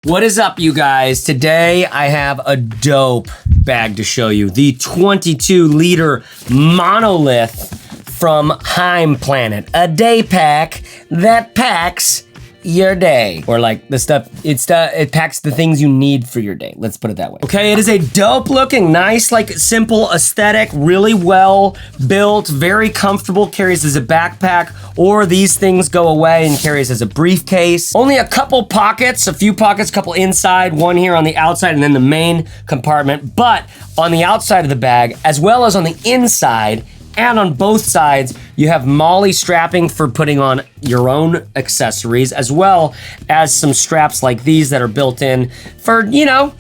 What is up, you guys? Today I have a dope bag to show you. The 22-liter Monolith from Heimplanet. A day pack that packs your day. Or like the stuff, it packs the things you need for your day. Let's put it that way. Okay, it is a dope looking, nice, like simple aesthetic, really well built, very comfortable, carries as a backpack, or these things go away and carries as a briefcase. Only a couple pockets, a few pockets, couple inside, one here on the outside, and then the main compartment. But on the outside of the bag, as well as on the inside, and on both sides, you have Molle strapping for putting on your own accessories, as well as some straps like these that are built in for, you know,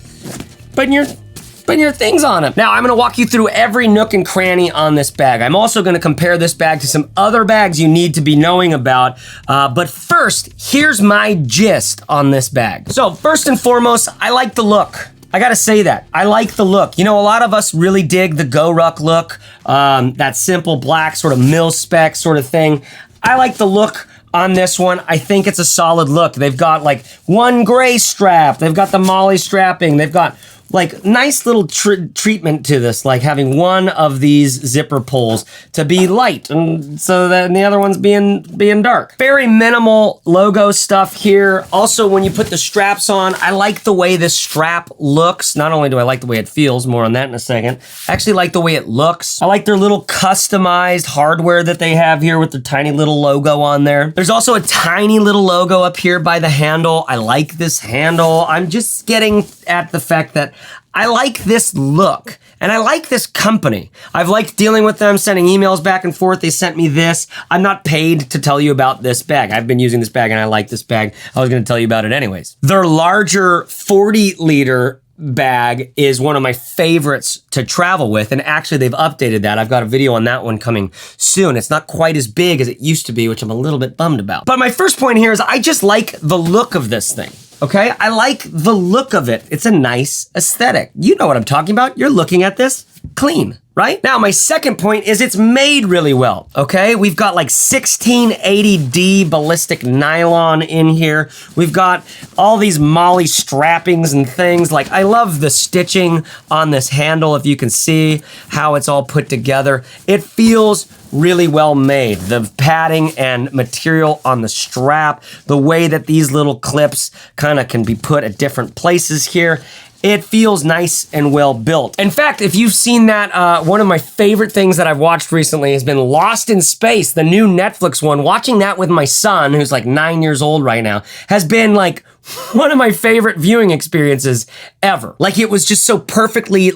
putting your things on them. Now, I'm gonna walk you through every nook and cranny on this bag. I'm also gonna compare this bag to some other bags you need to be knowing about. But first, here's my gist on this bag. So first and foremost, I like the look. I gotta say that. I like the look. You know, a lot of us really dig the GoRuck look, that simple black sort of mil-spec sort of thing. I like the look on this one. I think it's a solid look. They've got like one gray strap. They've got the Molle strapping. They've got like nice little treatment to this, like having one of these zipper pulls to be light, and so that the other one's being dark. Very minimal logo stuff here. Also, when you put the straps on, I like the way this strap looks. Not only do I like the way it feels, more on that in a second, I actually like the way it looks. I like their little customized hardware that they have here with the tiny little logo on there. There's also a tiny little logo up here by the handle. I like this handle. I'm just getting at the fact that I like this look, and I like this company. I've liked dealing with them, sending emails back and forth. They sent me this. I'm not paid to tell you about this bag. I've been using this bag, and I like this bag. I was gonna tell you about it anyways. Their larger 40-liter bag is one of my favorites to travel with, and actually they've updated that. I've got a video on that one coming soon. It's not quite as big as it used to be, which I'm a little bit bummed about. But my first point here is I just like the look of this thing. Okay, I like the look of it. It's a nice aesthetic. You know what I'm talking about. You're looking at this clean, right? Now, my second point is it's made really well, okay? We've got like 1680D ballistic nylon in here. We've got all these Molle strappings and things. Like, I love the stitching on this handle, if you can see how it's all put together. It feels really well made. The padding and material on the strap, the way that these little clips kind of can be put at different places here, it feels nice and well built. In fact, if you've seen that, one of my favorite things that I've watched recently has been Lost in Space, the new Netflix one. Watching that with my son, who's like 9 years old right now, has been like one of my favorite viewing experiences ever. Like, it was just so perfectly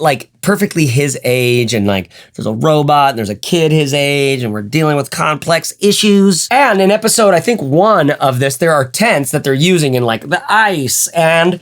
his age, and like there's a robot and there's a kid his age, and we're dealing with complex issues. And in episode, I think 1 of this, there are tents that they're using in like the ice, and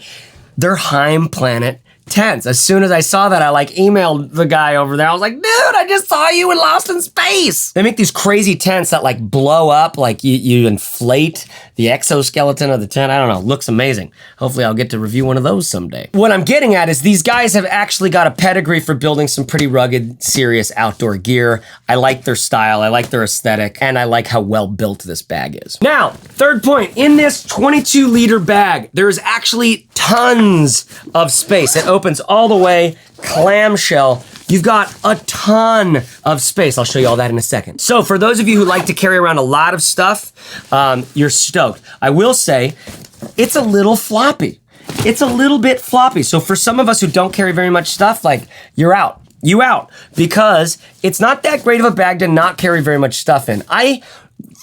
they're Heimplanet tents. As soon as I saw that, I like emailed the guy over there. I was like, dude, I just saw you in Lost in Space. They make these crazy tents that like blow up, like you inflate the exoskeleton of the tent. I don't know, looks amazing. Hopefully I'll get to review one of those someday. What I'm getting at is these guys have actually got a pedigree for building some pretty rugged, serious outdoor gear. I like their style, I like their aesthetic, and I like how well built this bag is. Now, third point, in this 22-liter bag, there is actually tons of space. It opens all the way, clamshell. You've got a ton of space. I'll show you all that in a second. So for those of you who like to carry around a lot of stuff, you're stoked. I will say, it's a little floppy. It's a little bit floppy. So for some of us who don't carry very much stuff, like, you're out. You out. Because it's not that great of a bag to not carry very much stuff in. I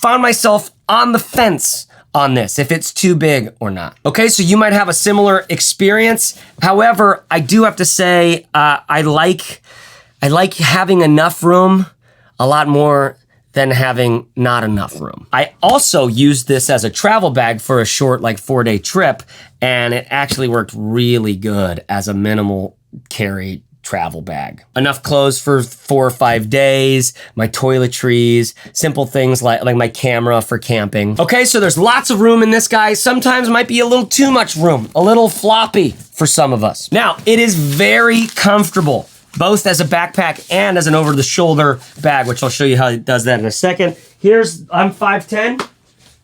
found myself on the fence on this, if it's too big or not. Okay, so you might have a similar experience. However, I do have to say, I like having enough room a lot more than having not enough room. I also used this as a travel bag for a short, like 4-day trip, and it actually worked really good as a minimal carry travel bag. Enough clothes for 4 or 5 days, my toiletries, simple things like my camera for camping. Okay, so there's lots of room in this guy. Sometimes might be a little too much room, a little floppy for some of us. Now, it is very comfortable, both as a backpack and as an over-the-shoulder bag, which I'll show you how it does that in a second. I'm 5'10",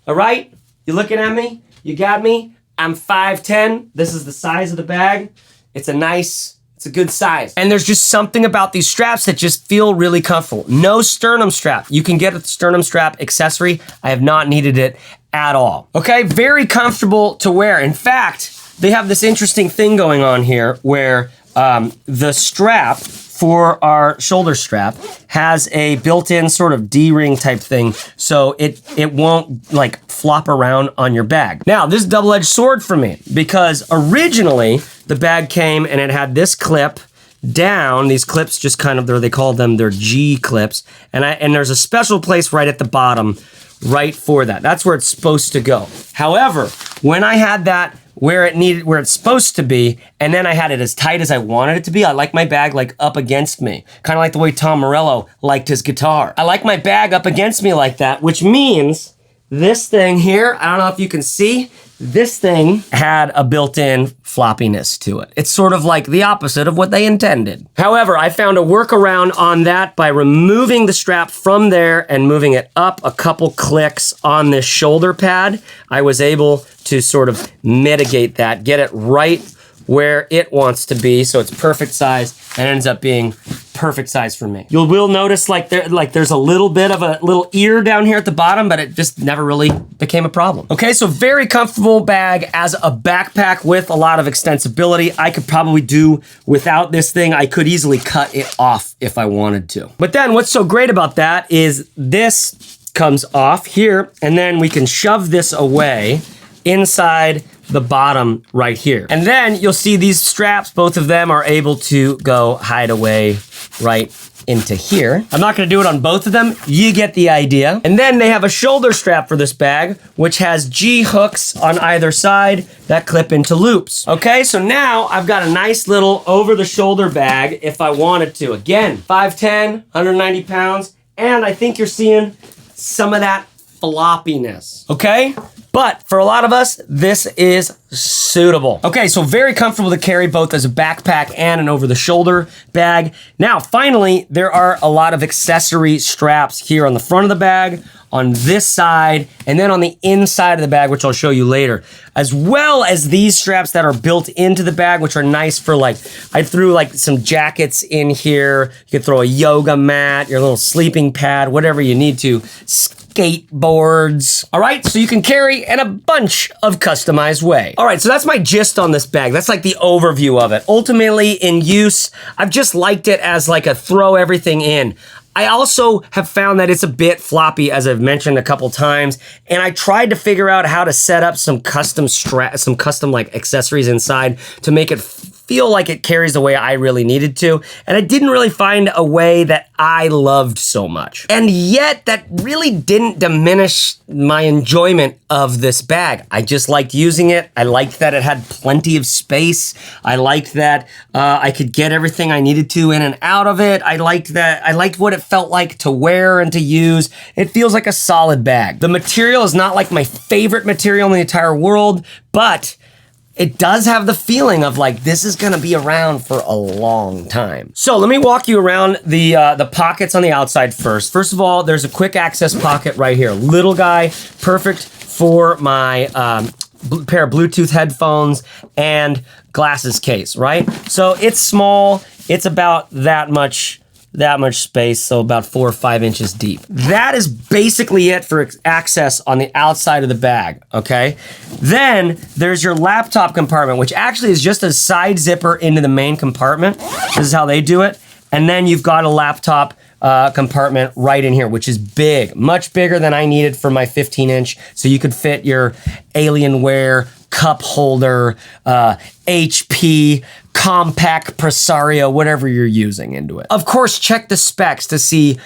all right? You looking at me? You got me? I'm 5'10". This is the size of the bag. It's a good size. And there's just something about these straps that just feel really comfortable. No sternum strap. You can get a sternum strap accessory. I have not needed it at all. Okay, very comfortable to wear. In fact, they have this interesting thing going on here where the strap for our shoulder strap has a built-in sort of D-ring type thing, so it won't like flop around on your bag. Now, this is a double-edged sword for me because originally the bag came and it had this clip down. These clips just kind of, they call them their G clips, and there's a special place right at the bottom right for that. That's where it's supposed to go. However, when I had that where it's supposed to be, and then I had it as tight as I wanted it to be. I like my bag like up against me. Kind of like the way Tom Morello liked his guitar. I like my bag up against me like that, which means this thing here, I don't know if you can see, this thing had a built-in floppiness to it. It's sort of like the opposite of what they intended. However, I found a workaround on that by removing the strap from there and moving it up a couple clicks on this shoulder pad. I was able to sort of mitigate that, get it right where it wants to be, so it's perfect size and ends up being perfect size for me. You will notice there's a little bit of a little ear down here at the bottom, but it just never really became a problem. Okay, so very comfortable bag as a backpack with a lot of extensibility. I could probably do without this thing. I could easily cut it off if I wanted to. But then what's so great about that is this comes off here, and then we can shove this away inside the bottom right here. And then you'll see these straps, both of them are able to go hide away right into here. I'm not gonna do it on both of them. You get the idea. And then they have a shoulder strap for this bag, which has G hooks on either side that clip into loops. Okay, so now I've got a nice little over-the-shoulder bag if I wanted to. Again, 5'10", 190 pounds, and I think you're seeing some of that floppiness, okay? But for a lot of us, this is suitable. Okay, so very comfortable to carry both as a backpack and an over-the-shoulder bag. Now, finally, there are a lot of accessory straps here on the front of the bag, on this side, and then on the inside of the bag, which I'll show you later, as well as these straps that are built into the bag, which are nice for I threw some jackets in here. You could throw a yoga mat, your little sleeping pad, whatever you need to. Skateboards. All right, so you can carry in a bunch of customized way. All right, so that's my gist on this bag. That's like the overview of it. Ultimately, in use, I've just liked it as like a throw everything in. I also have found that it's a bit floppy, as I've mentioned a couple times, and I tried to figure out how to set up some custom accessories inside to make it feel like it carries the way I really needed to, and I didn't really find a way that I loved so much. And yet, that really didn't diminish my enjoyment of this bag. I just liked using it. I liked that it had plenty of space. I liked that I could get everything I needed to in and out of it. I liked what it felt like to wear and to use. It feels like a solid bag. The material is not like my favorite material in the entire world, but it does have the feeling of this is gonna be around for a long time. So let me walk you around the pockets on the outside first. First of all, there's a quick access pocket right here. Little guy, perfect for my pair of Bluetooth headphones and glasses case, right? So it's small, it's about that much space, so about 4 or 5 inches deep. That is basically it for access on the outside of the bag, okay? Then there's your laptop compartment, which actually is just a side zipper into the main compartment. This is how they do it. And then you've got a laptop compartment right in here, which is big, much bigger than I needed for my 15-inch. So you could fit your Alienware cup holder, HP, compact Presario, whatever you're using into it. Of course, check the specs to see,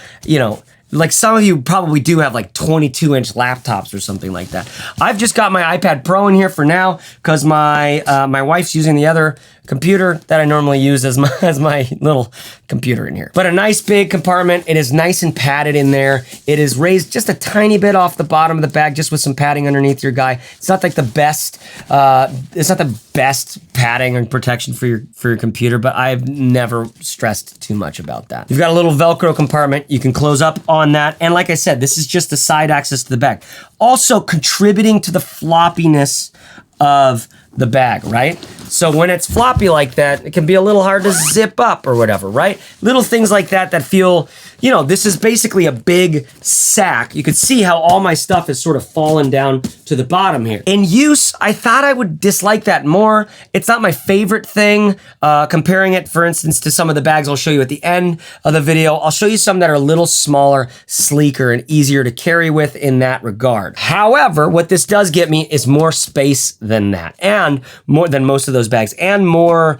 some of you probably do have 22-inch laptops or something like that. I've just got my iPad Pro in here for now because my wife's using the other computer that I normally use as my little computer in here. But a nice big compartment. It is nice and padded in there. It is raised just a tiny bit off the bottom of the bag, just with some padding underneath your guy. It's not like the best. It's not the best padding and protection for your computer, but I've never stressed too much about that. You've got a little Velcro compartment. You can close up on that, and like I said, this is just the side access to the bag. Also contributing to the floppiness of the bag, right? So when it's floppy like that, it can be a little hard to zip up or whatever, right? Little things like that that feel, you know, this is basically a big sack. You can see how all my stuff is sort of fallen down to the bottom here. In use, I thought I would dislike that more. It's not my favorite thing. Comparing it, for instance, to some of the bags I'll show you at the end of the video, I'll show you some that are a little smaller, sleeker, and easier to carry with in that regard. However, what this does get me is more space than that, and more than most of those bags, and more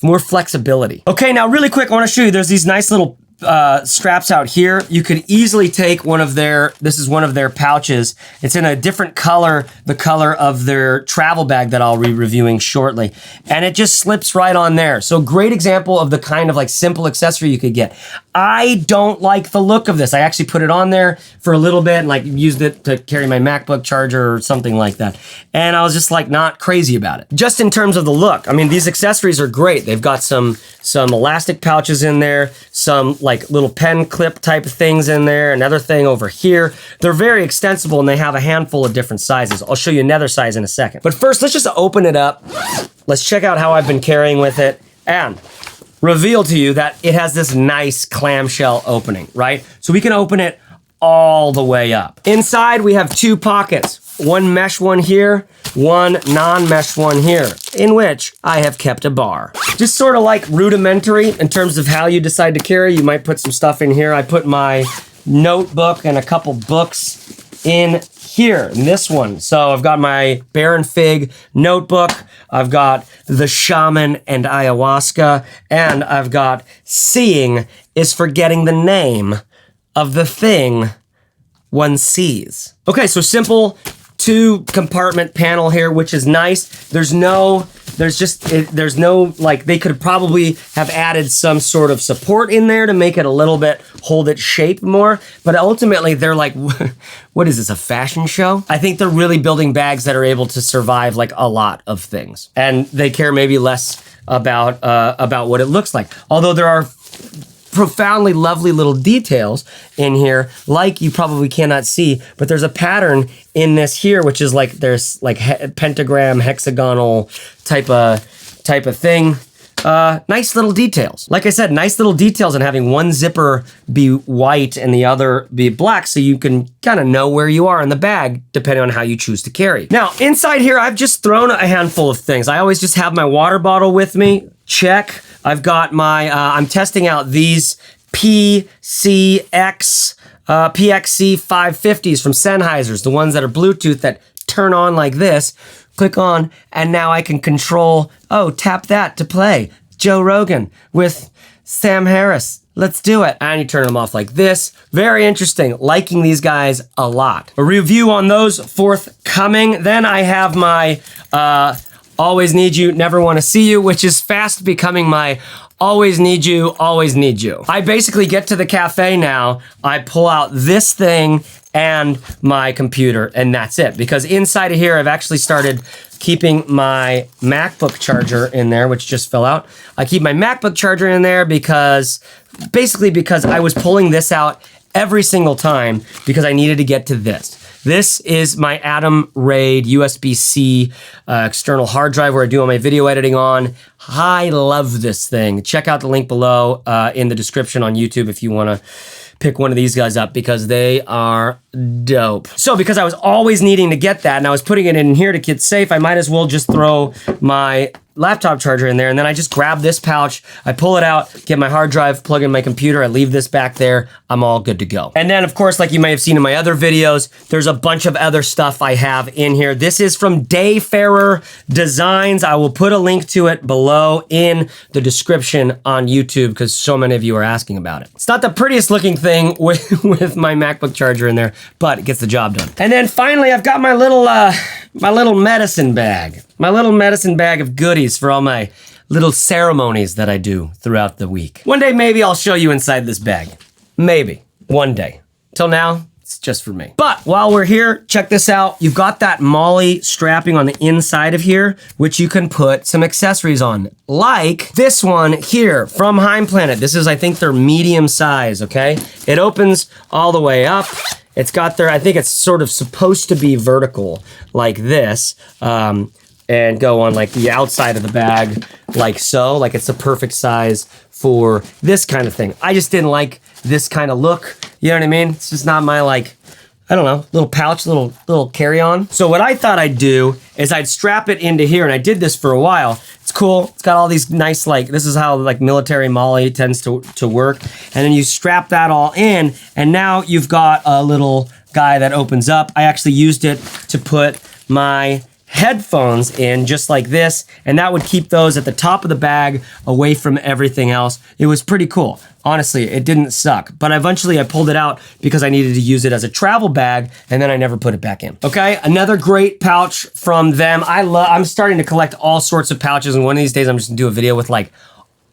flexibility. Okay, now really quick, I want to show you, there's these nice little straps out here. You could easily take one of their, this is one of their pouches. It's in a different color, the color of their travel bag that I'll be reviewing shortly. And it just slips right on there. So great example of the kind of like simple accessory you could get. I don't like the look of this. I actually put it on there for a little bit and like used it to carry my MacBook charger or something like that. And I was just like not crazy about it. Just in terms of the look, I mean, these accessories are great. They've got some elastic pouches in there, some like little pen clip type of things in there, another thing over here. They're very extensible and they have a handful of different sizes. I'll show you another size in a second. But first, let's just open it up. Let's check out how I've been carrying with it and reveal to you that it has this nice clamshell opening, right? So we can open it all the way up. Inside, we have two pockets. One mesh one here, one non-mesh one here, in which I have kept a bar. Just sort of like rudimentary in terms of how you decide to carry. You might put some stuff in here. I put my notebook and a couple books in here, in this one. So I've got my Bear and Fig notebook. I've got The Shaman and Ayahuasca. And I've got Seeing is Forgetting the Name of the Thing One Sees. Okay, so simple 2-compartment panel here, which is nice. There's no, like, they could probably have added some sort of support in there to make it a little bit, hold its shape more. But ultimately, they're like, what is this, a fashion show? I think they're really building bags that are able to survive like a lot of things. And they care maybe less about what it looks like. Although there are profoundly lovely little details in here, like you probably cannot see, but there's a pattern in this here, which is like, there's like pentagram, hexagonal type of thing. Nice little details. Like I said, nice little details in having one zipper be white and the other be black, so you can kind of know where you are in the bag depending on how you choose to carry. Now, inside here, I've just thrown a handful of things. I always just have my water bottle with me. Check. I've got my, I'm testing out these PXC 550s from Sennheisers, the ones that are Bluetooth that turn on like this. Click on, and now I can control, oh, tap that to play Joe Rogan with Sam Harris. Let's do it. And you turn them off like this. Very interesting. Liking these guys a lot. A review on those forthcoming. Then I have my Always Need You, Never Want to See You, which is fast becoming my Always Need You, Always Need You. I basically get to the cafe now, I pull out this thing and my computer, and that's it. Because inside of here, I've actually started keeping my MacBook charger in there, which just fell out. I keep my MacBook charger in there because I was pulling this out every single time because I needed to get to this. This is my Atom RAID USB-C external hard drive where I do all my video editing on. I love this thing. Check out the link below in the description on YouTube if you want to pick one of these guys up because they are dope. So because I was always needing to get that and I was putting it in here to keep it safe, I might as well just throw my laptop charger in there, and then I just grab this pouch, I pull it out, get my hard drive, plug in my computer, I leave this back there, I'm all good to go. And then of course, like you may have seen in my other videos, there's a bunch of other stuff I have in here. This is from Dayfarer Designs. I will put a link to it below in the description on YouTube because so many of you are asking about it. It's not the prettiest looking thing with my MacBook charger in there, but it gets the job done. And then finally, I've got my little medicine bag. My little medicine bag of goodies for all my little ceremonies that I do throughout the week. One day, maybe I'll show you inside this bag. Maybe. One day. Till now, it's just for me. But while we're here, check this out. You've got that Molle strapping on the inside of here, which you can put some accessories on. Like this one here from Heimplanet. This is, I think, their medium size, okay? It opens all the way up. It's got I think it's sort of supposed to be vertical like this, and go on like the outside of the bag like so. Like it's the perfect size for this kind of thing. I just didn't like this kind of look. You know what I mean? It's just not my like, I don't know, little pouch, little carry-on. So what I thought I'd do is I'd strap it into here, and I did this for a while. It's cool. It's got all these nice, like, this is how like military Molle tends to work. And then you strap that all in, and now you've got a little guy that opens up. I actually used it to put my headphones in just like this, and that would keep those at the top of the bag away from everything else. It was pretty cool. Honestly, it didn't suck, but eventually I pulled it out because I needed to use it as a travel bag, and then I never put it back in. Okay, another great pouch from them. I'm starting to collect all sorts of pouches, and one of these days I'm just gonna do a video with like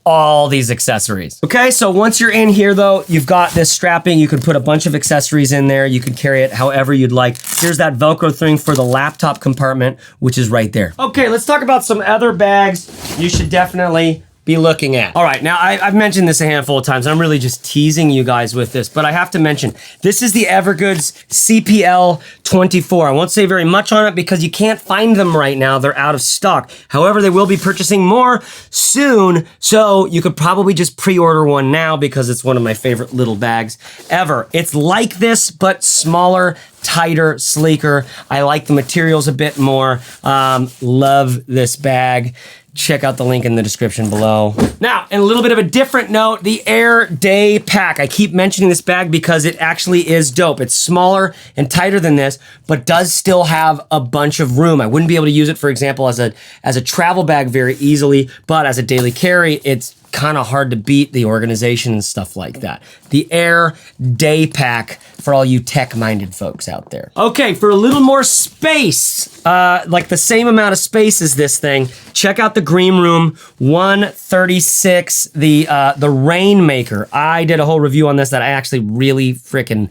all these accessories. Okay, so once you're in here though, you've got this strapping. You can put a bunch of accessories in there. You can carry it however you'd like. Here's that Velcro thing for the laptop compartment, which is right there. Okay, let's talk about some other bags you should definitely be looking at. All right, now I've mentioned this a handful of times. I'm really just teasing you guys with this, but I have to mention, this is the Evergoods CPL 24. I won't say very much on it because you can't find them right now. They're out of stock. However, they will be purchasing more soon, so you could probably just pre-order one now because it's one of my favorite little bags ever. It's like this, but smaller, tighter, sleeker. I like the materials a bit more. Love this bag. Check out the link in the description below. Now, in a little bit of a different note, the Aer Day Pack. I keep mentioning this bag because it actually is dope. It's smaller and tighter than this, but does still have a bunch of room. I wouldn't be able to use it, for example, as a travel bag very easily, but as a daily carry, it's kind of hard to beat the organization and stuff like that. The Aer Day Pack for all you tech-minded folks out there. Okay, for a little more space, like the same amount of space as this thing, check out the Greenroom136, the Rainmaker. I did a whole review on this that I actually really freaking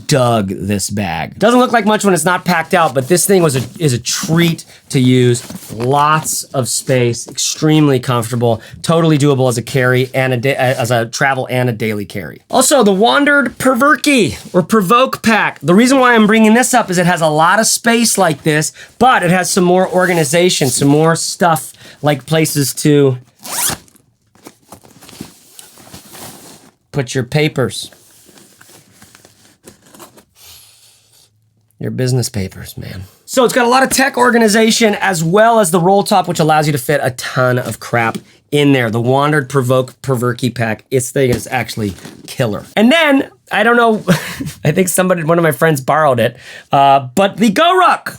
dug this bag. Doesn't look like much when it's not packed out, but this thing is a treat to use. Lots of space, extremely comfortable, totally doable as a carry and as a travel and a daily carry. Also, the Wandrd Prvke or Provoke pack. The reason why I'm bringing this up is it has a lot of space like this, but it has some more organization, some more stuff like places to put your papers. Your business papers, man. So it's got a lot of tech organization as well as the roll top, which allows you to fit a ton of crap in there. The Wandrd Prvke pack, its thing is actually killer. And then, I don't know, I think one of my friends borrowed it, but the GoRuck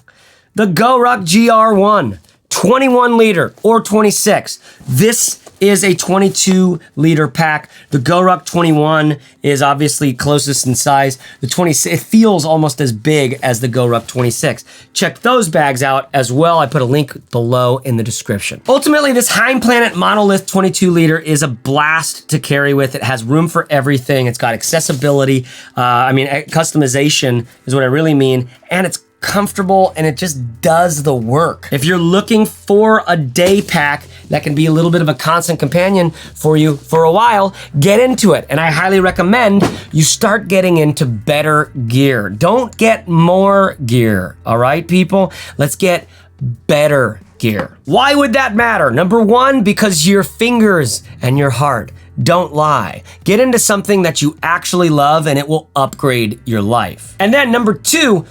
GR1, 21 liter or 26. This is a 22 liter pack. The GoRuck 21 is obviously closest in size. The 26, it feels almost as big as the GoRuck 26. Check those bags out as well. I put a link below in the description. Ultimately, this Heimplanet Monolith 22 liter is a blast to carry with. It has room for everything. It's got accessibility. Customization is what I really mean. And it's comfortable and it just does the work. If you're looking for a day pack that can be a little bit of a constant companion for you for a while, get into it. And I highly recommend you start getting into better gear. Don't get more gear, all right, people? Let's get better gear. Why would that matter? Number one, because your fingers and your heart don't lie. Get into something that you actually love and it will upgrade your life. And then number two,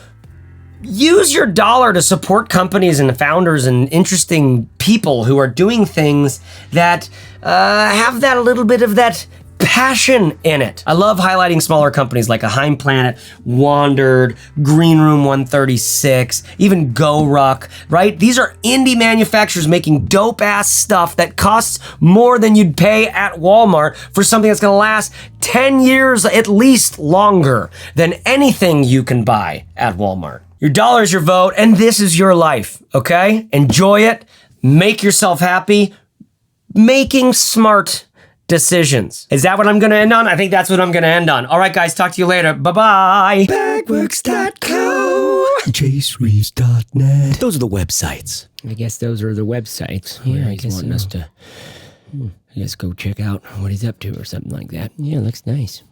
use your dollar to support companies and founders and interesting people who are doing things that have that little bit of that passion in it. I love highlighting smaller companies like a Heimplanet, Wandrd, Greenroom136, even GoRuck, right? These are indie manufacturers making dope ass stuff that costs more than you'd pay at Walmart for something that's gonna last 10 years at least longer than anything you can buy at Walmart. Your dollar is your vote, and this is your life, okay? Enjoy it, make yourself happy, making smart decisions. Is that what I'm gonna end on? I think that's what I'm gonna end on. All right, guys, talk to you later. Bye-bye. Bagworks.co, jacerees.net. Those are the websites. I guess those are the websites. Yeah, He's wanting us to, I guess, go check out what he's up to or something like that. Yeah, looks nice.